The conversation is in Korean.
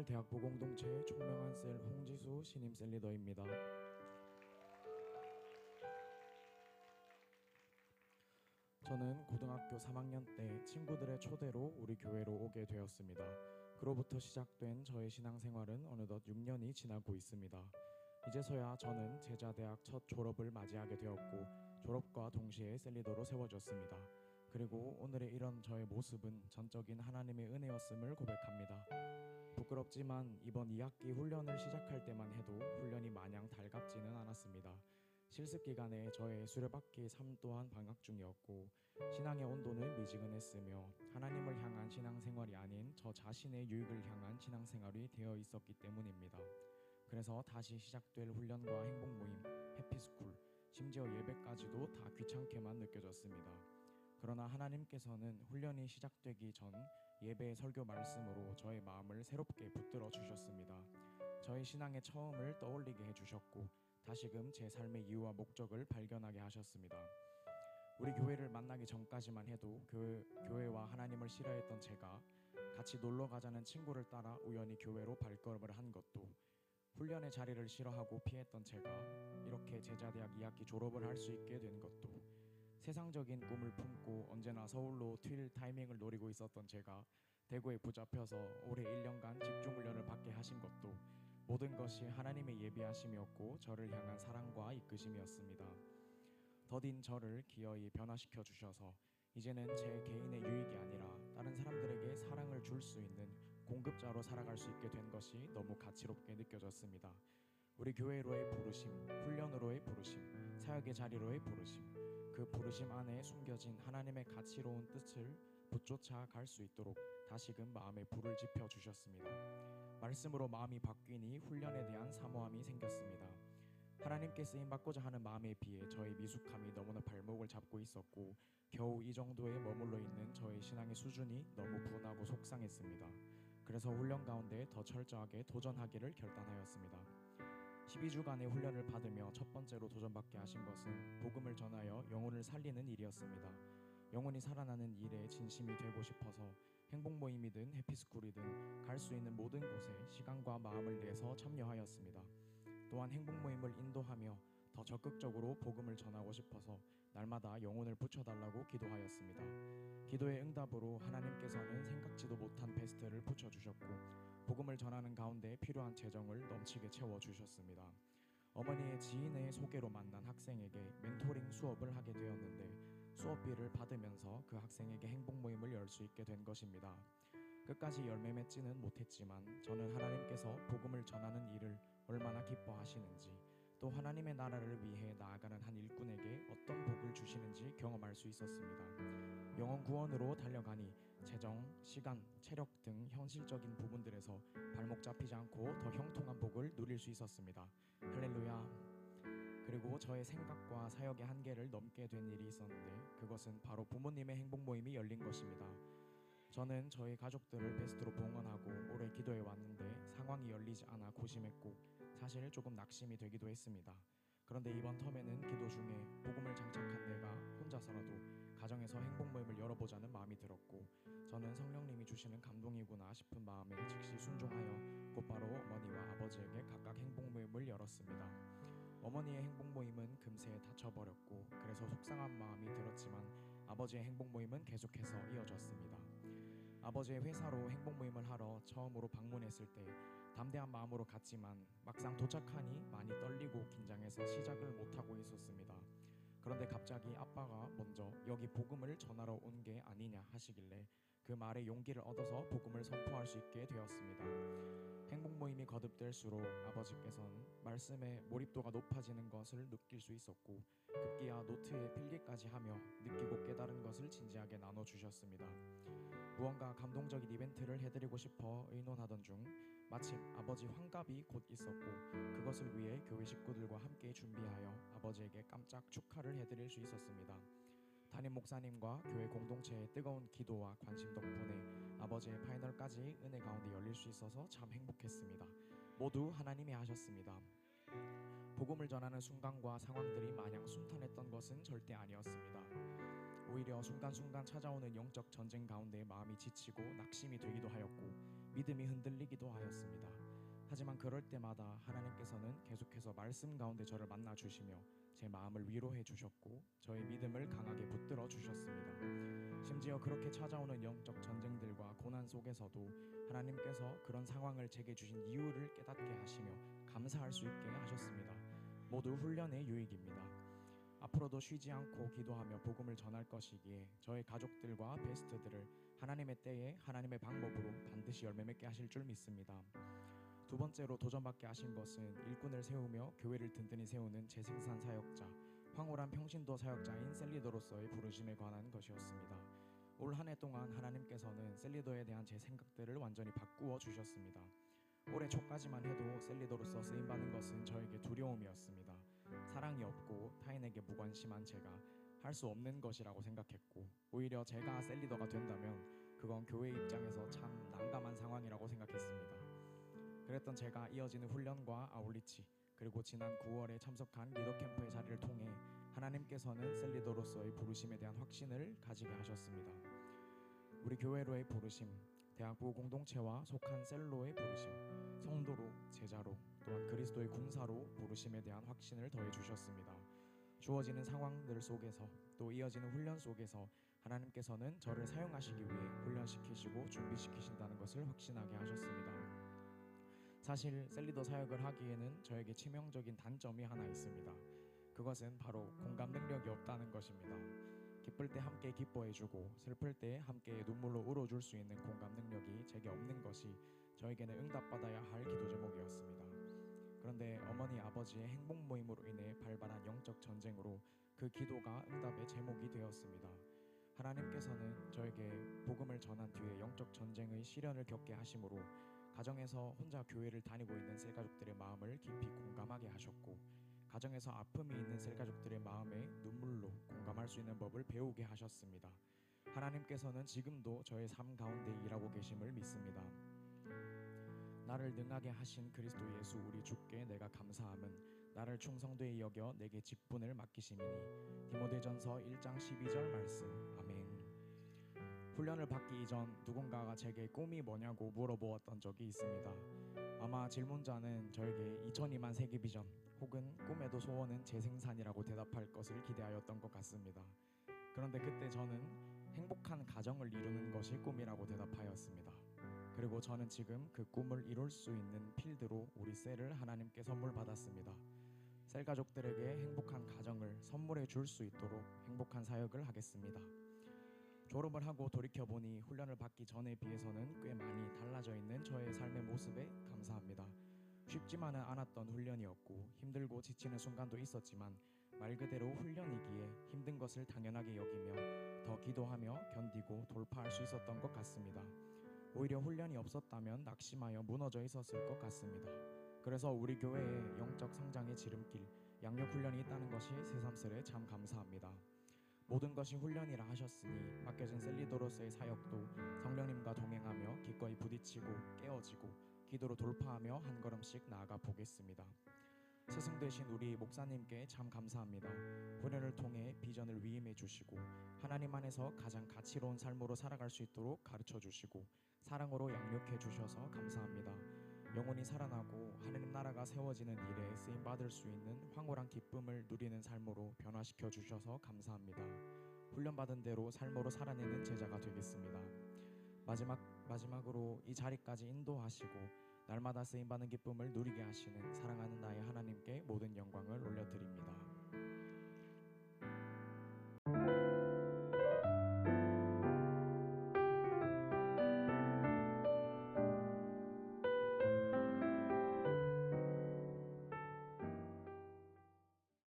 대학부 공동체 총명한 셀 홍지수 신임 셀 리더입니다. 저는 고등학교 3학년 때 친구들의 초대로 우리 교회로 오게 되었습니다. 그로부터 시작된 저의 신앙생활은 어느덧 6년이 지나고 있습니다. 이제서야 저는 제자대학 첫 졸업을 맞이하게 되었고 졸업과 동시에 셀리더로 세워졌습니다. 그리고 오늘의 이런 저의 모습은 전적인 하나님의 은혜였음을 고백합니다. 부끄럽지만 이번 2학기 훈련을 시작할 때만 해도 훈련이 마냥 달갑지는 않았습니다. 실습 기간에 저의 수련받기 삶 또한 방학 중이었고 신앙의 온도는 미지근했으며 하나님을 향한 신앙생활이 아닌 저 자신의 유익을 향한 신앙생활이 되어 있었기 때문입니다. 그래서 다시 시작될 훈련과 행복 모임, 해피스쿨, 심지어 예배까지도 다 귀찮게만 느껴졌습니다. 그러나 하나님께서는 훈련이 시작되기 전 예배의 설교 말씀으로 저의 마음을 새롭게 붙들어 주셨습니다. 저의 신앙의 처음을 떠올리게 해주셨고 다시금 제 삶의 이유와 목적을 발견하게 하셨습니다. 우리 교회를 만나기 전까지만 해도 교회와 하나님을 싫어했던 제가 같이 놀러 가자는 친구를 따라 우연히 교회로 발걸음을 한 것도, 훈련의 자리를 싫어하고 피했던 제가 이렇게 제자대학 2학기 졸업을 할 수 있게 된 것도, 세상적인 꿈을 품고 언제나 서울로 튈 타이밍을 노리고 있었던 제가 대구에 붙잡혀서 올해 1년간 집중훈련을 받게 하신 것도 모든 것이 하나님의 예비하심이었고 저를 향한 사랑과 이끄심이었습니다. 더딘 저를 기어이 변화시켜 주셔서 이제는 제 개인의 유익이 아니라 다른 사람들에게 사랑을 줄 수 있는 공급자로 살아갈 수 있게 된 것이 너무 가치롭게 느껴졌습니다. 우리 교회로의 부르심, 훈련으로의 부르심, 사역의 자리로의 부르심, 그 부르심 안에 숨겨진 하나님의 가치로운 뜻을 붙쫓아 갈 수 있도록 다시금 마음에 불을 지펴 주셨습니다. 말씀으로 마음이 바뀌니 훈련에 대한 사모함이 생겼습니다. 하나님께 쓰임받고자 하는 마음에 비해 저의 미숙함이 너무나 발목을 잡고 있었고 겨우 이 정도에 머물러 있는 저의 신앙의 수준이 너무 분하고 속상했습니다. 그래서 훈련 가운데 더 철저하게 도전하기를 결단하였습니다. 12주간의 훈련을 받으며 첫 번째로 도전받게 하신 것은 복음을 전하여 영혼을 살리는 일이었습니다. 영혼이 살아나는 일에 진심이 되고 싶어서 행복 모임이든 해피스쿨이든 갈 수 있는 모든 곳에 시간과 마음을 내서 참여하였습니다. 또한 행복 모임을 인도하며 더 적극적으로 복음을 전하고 싶어서 날마다 영혼을 붙여달라고 기도하였습니다. 기도의 응답으로 하나님께서는 생각지도 못한 베스트를 붙여주셨고 복음을 전하는 가운데 필요한 재정을 넘치게 채워주셨습니다. 어머니의 지인의 소개로 만난 학생에게 멘토링 수업을 하게 되었는데 수업비를 받으면서 그 학생에게 행복 모임을 열 수 있게 된 것입니다. 끝까지 열매 맺지는 못했지만 저는 하나님께서 복음을 전하는 일을 얼마나 기뻐하시는지 또 하나님의 나라를 위해 나아가는 한 일꾼에게 어떤 복을 주시는지 경험할 수 있었습니다. 영혼 구원으로 달려가니 재정, 시간, 체력 등 현실적인 부분들에서 발목 잡히지 않고 더 형통한 복을 누릴 수 있었습니다. 할렐루야. 그리고 저의 생각과 사역의 한계를 넘게 된 일이 있었는데 그것은 바로 부모님의 행복 모임이 열린 것입니다. 저는 저희 가족들을 베스트로 봉헌하고 오래 기도해 왔는데 상황이 열리지 않아 고심했고 사실 조금 낙심이 되기도 했습니다. 그런데 이번 텀에는 기도 중에 복음을 장착한 내가 혼자서라도 가정에서 행복 모임을 열어보자는 마음이 들었고 저는 성령님이 주시는 감동이구나 싶은 마음에 즉시 순종하여 곧바로 어머니와 아버지에게 각각 행복 모임을 열었습니다. 어머니의 행복 모임은 금세 닫혀버렸고 그래서 속상한 마음이 들었지만 아버지의 행복 모임은 계속해서 이어졌습니다. 아버지의 회사로 행복 모임을 하러 처음으로 방문했을 때 담대한 마음으로 갔지만 막상 도착하니 많이 떨리고 긴장해서 시작을 못하고 있었습니다. 그런데 갑자기 아빠가 먼저 여기 복음을 전하러 온 게 아니냐 하시길래 그 말에 용기를 얻어서 복음을 선포할 수 있게 되었습니다. 행복 모임이 거듭될수록 아버지께서는 말씀의 몰입도가 높아지는 것을 느낄 수 있었고 급기야 노트에 필기까지 하며 느끼고 깨달은 것을 진지하게 나눠주셨습니다. 무언가 감동적인 이벤트를 해드리고 싶어 의논하던 중 마침 아버지 환갑이 곧 있었고 그것을 위해 교회 식구들과 함께 준비하여 아버지에게 깜짝 축하를 해드릴 수 있었습니다. 담임 목사님과 교회 공동체의 뜨거운 기도와 관심 덕분에 아버지의 파이널까지 은혜 가운데 열릴 수 있어서 참 행복했습니다. 모두 하나님이 하셨습니다. 복음을 전하는 순간과 상황들이 마냥 순탄했던 것은 절대 아니었습니다. 오히려 순간순간 찾아오는 영적 전쟁 가운데 마음이 지치고 낙심이 되기도 하였고 믿음이 흔들리기도 하였습니다. 하지만 그럴 때마다 하나님께서는 계속해서 말씀 가운데 저를 만나 주시며 제 마음을 위로해 주셨고 저의 믿음을 강하게 붙들어 주셨습니다. 심지어 그렇게 찾아오는 영적 전쟁들과 고난 속에서도 하나님께서 그런 상황을 제게 주신 이유를 깨닫게 하시며 감사할 수 있게 하셨습니다. 모두 훈련의 유익입니다. 앞으로도 쉬지 않고 기도하며 복음을 전할 것이기에 저의 가족들과 베스트들을 하나님의 때에 하나님의 방법으로 반드시 열매 맺게 하실 줄 믿습니다. 두 번째로 도전받게 하신 것은 일꾼을 세우며 교회를 든든히 세우는 재생산 사역자, 황홀한 평신도 사역자인 셀리더로서의 부르심에 관한 것이었습니다. 올 한 해 동안 하나님께서는 셀리더에 대한 제 생각들을 완전히 바꾸어 주셨습니다. 올해 초까지만 해도 셀리더로서 쓰임받는 것은 저에게 두려움이었습니다. 사랑이 없고 타인에게 무관심한 제가 할 수 없는 것이라고 생각했고, 오히려 제가 셀리더가 된다면 그건 교회 입장에서 참 난감한 상황이라고 생각했습니다. 그랬던 제가 이어지는 훈련과 아울리치, 그리고 지난 9월에 참석한 리더 캠프의 자리를 통해 하나님께서는 셀리더로서의 부르심에 대한 확신을 가지게 하셨습니다. 우리 교회로의 부르심, 대학부 공동체와 속한 셀로의 부르심, 성도로, 제자로, 또한 그리스도의 군사로 부르심에 대한 확신을 더해 주셨습니다. 주어지는 상황들 속에서 또 이어지는 훈련 속에서 하나님께서는 저를 사용하시기 위해 훈련시키시고 준비시키신다는 것을 확신하게 하셨습니다. 사실 셀리더 사역을 하기에는 저에게 치명적인 단점이 하나 있습니다. 그것은 바로 공감 능력이 없다는 것입니다. 기쁠 때 함께 기뻐해주고 슬플 때 함께 눈물로 울어줄 수 있는 공감 능력이 제게 없는 것이 저에게는 응답받아야 할 기도 제목이었습니다. 그런데 어머니 아버지의 행복 모임으로 인해 발발한 영적 전쟁으로 그 기도가 응답의 제목이 되었습니다. 하나님께서는 저에게 복음을 전한 뒤에 영적 전쟁의 시련을 겪게 하심으로 가정에서 혼자 교회를 다니고 있는 셀가족들의 마음을 깊이 공감하게 하셨고, 가정에서 아픔이 있는 셀가족들의 마음에 눈물로 공감할 수 있는 법을 배우게 하셨습니다. 하나님께서는 지금도 저의 삶 가운데 일하고 계심을 믿습니다. 나를 능하게 하신 그리스도 예수 우리 주께 내가 감사함은 나를 충성되이 여겨 내게 직분을 맡기심이니. 디모데전서 1장 12절 말씀. 아멘. 훈련을 받기 이전 누군가가 제게 꿈이 뭐냐고 물어보았던 적이 있습니다. 아마 질문자는 저에게 2002만 세계 비전 혹은 꿈에도 소원은 재생산이라고 대답할 것을 기대하였던 것 같습니다. 그런데 그때 저는 행복한 가정을 이루는 것이 꿈이라고 대답하였습니다. 그리고 저는 지금 그 꿈을 이룰 수 있는 필드로 우리 셀을 하나님께 선물 받았습니다. 셀 가족들에게 행복한 가정을 선물해 줄 수 있도록 행복한 사역을 하겠습니다. 졸업을 하고 돌이켜보니 훈련을 받기 전에 비해서는 꽤 많이 달라져 있는 저의 삶의 모습에 감사합니다. 쉽지만은 않았던 훈련이었고 힘들고 지치는 순간도 있었지만 말 그대로 훈련이기에 힘든 것을 당연하게 여기며 더 기도하며 견디고 돌파할 수 있었던 것 같습니다. 오히려 훈련이 없었다면 낙심하여 무너져 있었을 것 같습니다. 그래서 우리 교회에 영적 성장의 지름길, 양육 훈련이 있다는 것이 새삼스레 참 감사합니다. 모든 것이 훈련이라 하셨으니 맡겨진 셀리더로서의 사역도 성령님과 동행하며 기꺼이 부딪히고 깨어지고 기도로 돌파하며 한 걸음씩 나아가 보겠습니다. 스승 되신 우리 목사님께 참 감사합니다. 훈련을 통해 비전을 위임해 주시고 하나님 안에서 가장 가치로운 삶으로 살아갈 수 있도록 가르쳐 주시고 사랑으로 양육해 주셔서 감사합니다. 영혼이 살아나고 하나님 나라가 세워지는 일에 쓰임받을 수 있는 황홀한 기쁨을 누리는 삶으로 변화시켜 주셔서 감사합니다. 훈련받은 대로 삶으로 살아내는 제자가 되겠습니다. 마지막으로 이 자리까지 인도하시고 날마다 쓰임받는 기쁨을 누리게 하시는 사랑하는 나의 하나님께